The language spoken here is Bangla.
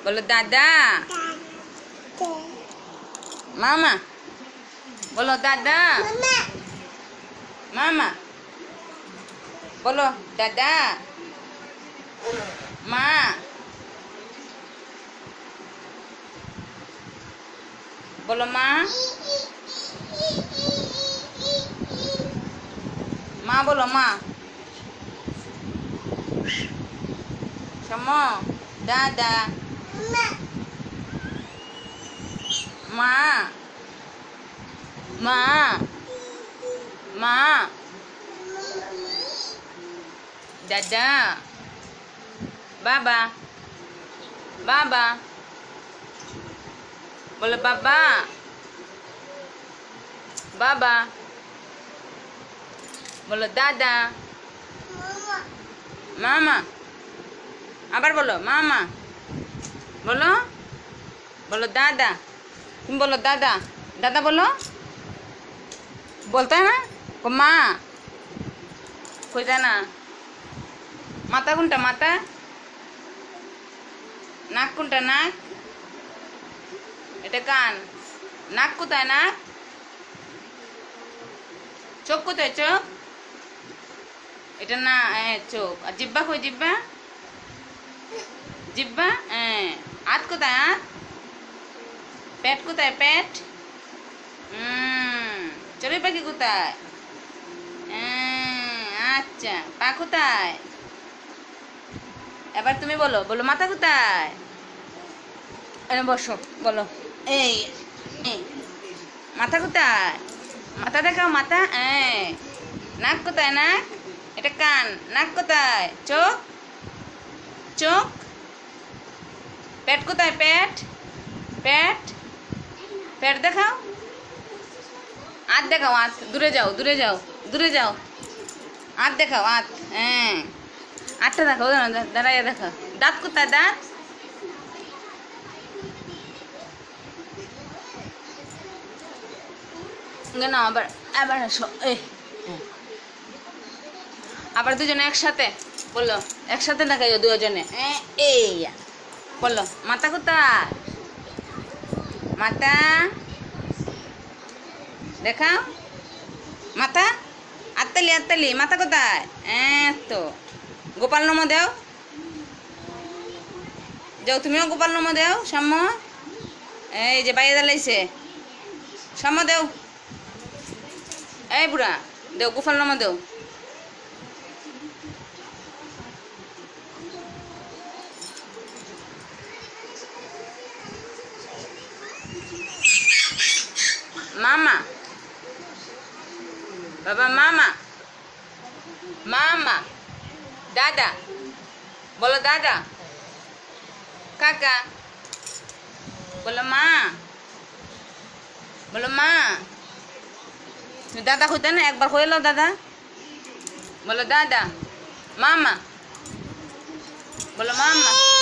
बोलो दादा। मामा। बोलो दादा। मामा। बोलो दादा। माँ। बोलो माँ। माँ बोलो माँ। शमो दादा। माँ। माँ। माँ। दादा। बाबा। बाबा। बोलो बाबा। बाबा। बोलो दादा। मामा। আবার बोलो मामा। बोलो बोलो दादा। तुम बोलो दादा। दादा बोलो। बोलता है ना को माँ कोई ना माता कुंटा माता नाक कुंटा नाक এটা কান নাক কোথায় নাক চোখ কোথায় চোখ এটা না চোখ আর জিব্বা কই জিব্বা জিব্বা হাত কোথায় হাত পেট কোথায় পেট চড়ুই পাখি কোথায় আচ্ছা পা কোথায় এবার তুমি বলো বলো মাথা কোথায় এনে বসো বলো এই এই মাথা কোথায় মাথা দেখাও মাথা নাক কোথায় নাক এটা কান নাক কোথায় চোখ চোখ পেট কোথায় পেট পেট পেট দেখাও হাত দেখাও হাত দূরে যাও দূরে যাও দূরে যাও হাত দেখাও হাত হাতটা দেখাও দাঁড়াইয়া দেখাও দাঁত কোথায় দাঁত না আবার আবার আসো আবার দুজনে একসাথে বললো একসাথে দেখাইও দুজনে এই বললো মাথা কোথায় মাথা দেখাও মাথা আত্তালি আত্তালি মাথা কোথায় তো গোপাল নম দেও যাও তুমিও গোপাল নম দেও সাম্য এই যে বাইরে দাঁড়াইছে সাম্য দেও এই বুড়া দেও গোপাল নম দেও मामा बाबा मामा मामा दादा बोलो दादा काका बोलो माँ बोलो माँ दादा खुद ना एक बार खोल लो दादा बोलो दादा मामा बोलो मामा